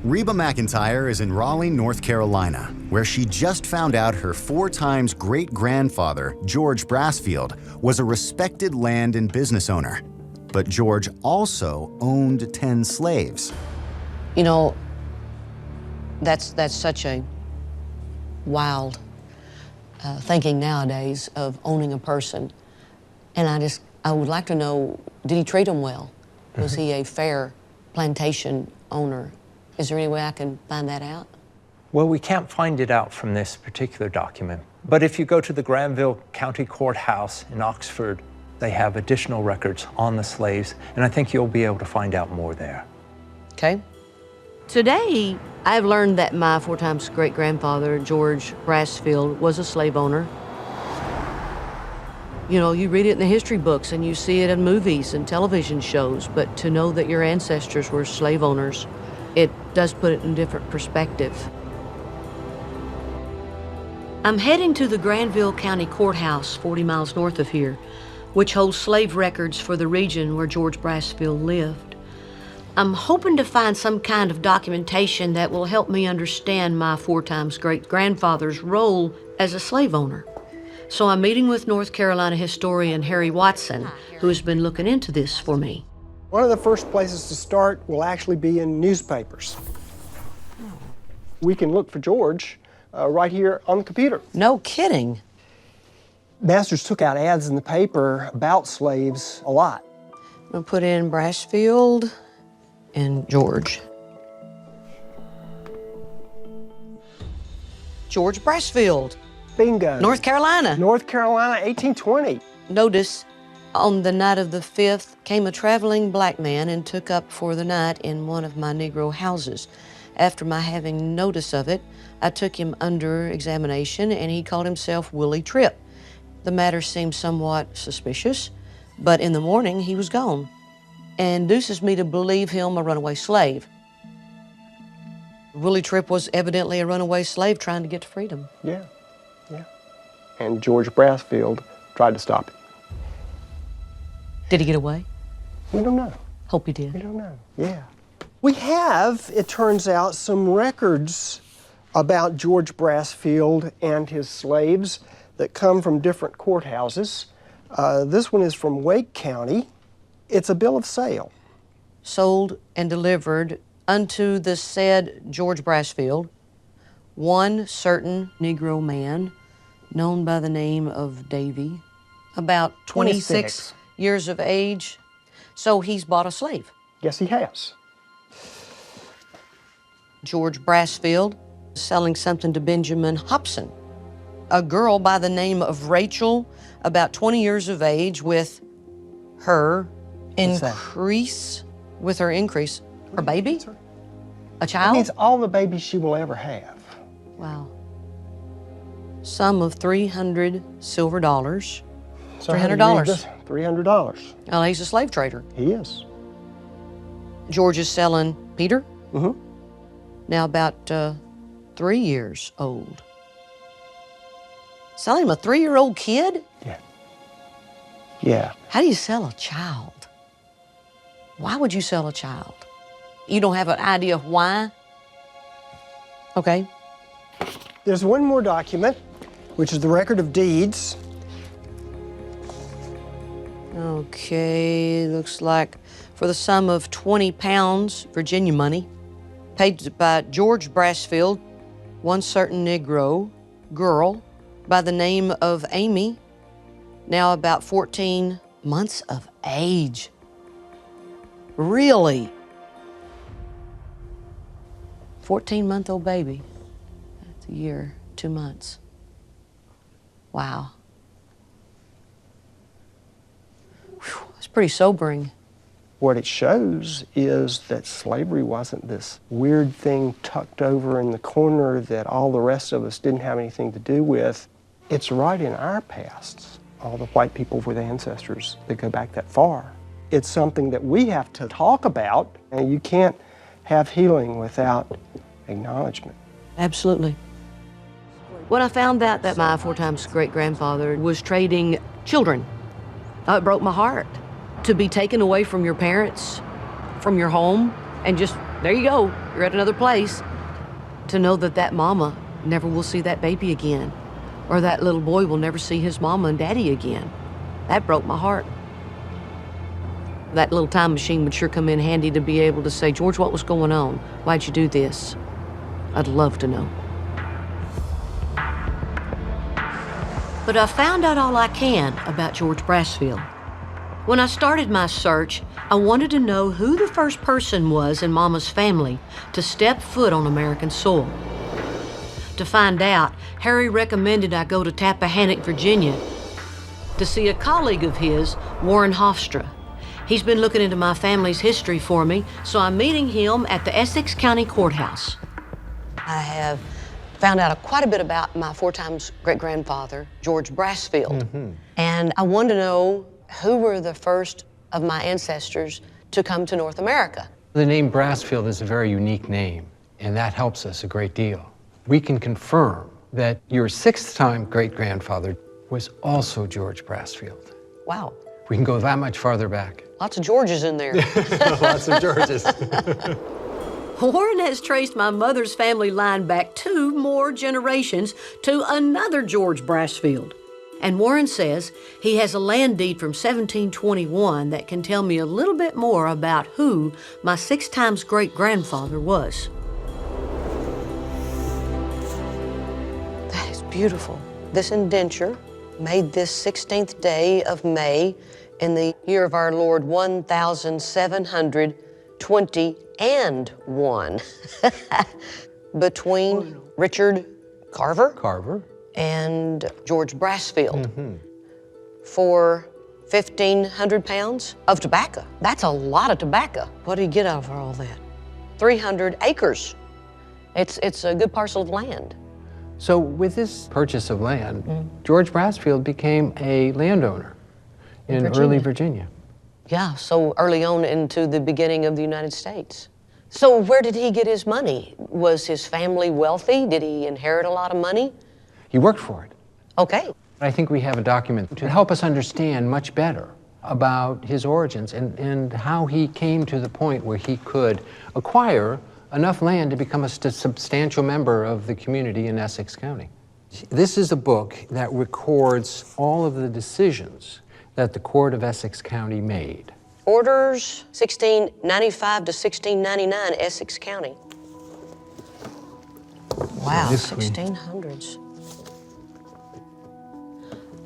Reba McEntire is in Raleigh, North Carolina, where she just found out her 4 times great-grandfather, George Brassfield, was a respected land and business owner. But George also owned 10 slaves. You know, that's such a wild thinking nowadays of owning a person. And I would like to know, did he treat them well? Was he a fair plantation owner? Is there any way I can find that out? Well, we can't find it out from this particular document. But if you go to the Granville County Courthouse in Oxford, they have additional records on the slaves, and I think you'll be able to find out more there. Okay. Today, I've learned that my 4 times great-grandfather, George Brassfield, was a slave owner. You know, you read it in the history books and you see it in movies and television shows, but to know that your ancestors were slave owners, it does put it in a different perspective. I'm heading to the Granville County Courthouse, 40 miles north of here, which holds slave records for the region where George Brassfield lived. I'm hoping to find some kind of documentation that will help me understand my 4 times great-grandfather's role as a slave owner. So I'm meeting with North Carolina historian Harry Watson, who has been looking into this for me. One of the first places to start will actually be in newspapers. We can look for George right here on the computer. No kidding. Masters took out ads in the paper about slaves a lot. I'm gonna put in Brassfield and George. George Brassfield. Bingo. North Carolina. North Carolina, 1820. Notice, on the night of the 5th, came a traveling black man and took up for the night in one of my Negro houses. After my having notice of it, I took him under examination and he called himself Willie Tripp. The matter seemed somewhat suspicious, but in the morning he was gone, and induces me to believe him a runaway slave. Willie Tripp was evidently a runaway slave trying to get to freedom. Yeah. And George Brassfield tried to stop it. Did he get away? We don't know. Hope he did. We don't know, yeah. We have, it turns out, some records about George Brassfield and his slaves that come from different courthouses. This one is from Wake County. It's a bill of sale. Sold and delivered unto the said George Brassfield, one certain Negro man, known by the name of Davy, about 26 years of age. So he's bought a slave. Yes, he has. George Brassfield selling something to Benjamin Hobson, a girl by the name of Rachel, about 20 years of age, with her increase, her baby? A child? That means all the babies she will ever have. Wow. Sum of $300 silver dollars. So $300. $300. Oh, he's a slave trader. He is. George is selling Peter. Mm-hmm. Now about 3 years old. Selling him a 3-year-old kid? Yeah. Yeah. How do you sell a child? Why would you sell a child? You don't have an idea of why? Okay. There's one more document, which is the record of deeds. Okay, looks like for the sum of 20 pounds, Virginia money, paid by George Brassfield, one certain Negro girl by the name of Amy, now about 14 months of age. Really? 14-month-old baby. That's a year, 2 months. Wow. Whew, that's pretty sobering. What it shows is that slavery wasn't this weird thing tucked over in the corner that all the rest of us didn't have anything to do with. It's right in our pasts. All the white people were the ancestors that go back that far. It's something that we have to talk about, and you can't have healing without acknowledgement. Absolutely. When I found out that my 4 times great-grandfather was trading children, it broke my heart. To be taken away from your parents, from your home, and just there you go, you're at another place. To know that that mama never will see that baby again, or that little boy will never see his mama and daddy again. That broke my heart. That little time machine would sure come in handy to be able to say, George, what was going on? Why'd you do this? I'd love to know. But I found out all I can about George Brassfield. When I started my search, I wanted to know who the first person was in Mama's family to step foot on American soil. To find out, Harry recommended I go to Tappahannock, Virginia, to see a colleague of his, Warren Hofstra. He's been looking into my family's history for me, so I'm meeting him at the Essex County Courthouse. I have found out quite a bit about my 4 times great-grandfather, George Brassfield. And I wanted to know who were the first of my ancestors to come to North America. The name Brassfield is a very unique name, and that helps us a great deal. We can confirm that your 6th time great-grandfather was also George Brassfield. Wow. We can go that much farther back. Lots of Georges in there. Lots of Georges. Warren has traced my mother's family line back 2 more generations to another George Brassfield. And Warren says he has a land deed from 1721 that can tell me a little bit more about who my 6 times great-grandfather was. That is beautiful. This indenture, made this 16th day of May in the year of our Lord 1721, between Richard Carver and George Brassfield for 1,500 pounds of tobacco. That's a lot of tobacco. What do you get out of all that? 300 acres. It's a good parcel of land. So with this purchase of land, George Brassfield became a landowner in early Virginia. Yeah, so early on into the beginning of the United States. So where did he get his money? Was his family wealthy? Did he inherit a lot of money? He worked for it. Okay. I think we have a document to help us understand much better about his origins and how he came to the point where he could acquire enough land to become a substantial member of the community in Essex County. This is a book that records all of the decisions that the Court of Essex County made. Orders 1695 to 1699, Essex County. Wow, 1600s.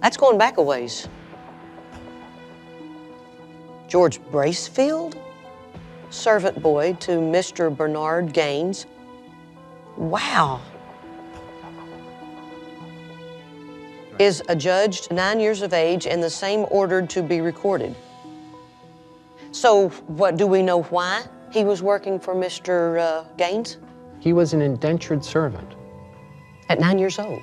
That's going back a ways. George Brassfield, servant boy to Mr. Bernard Gaines. Wow. Is adjudged 9 years of age and the same ordered to be recorded. So what, do we know why he was working for Mr. Gaines? He was an indentured servant. At 9 years old.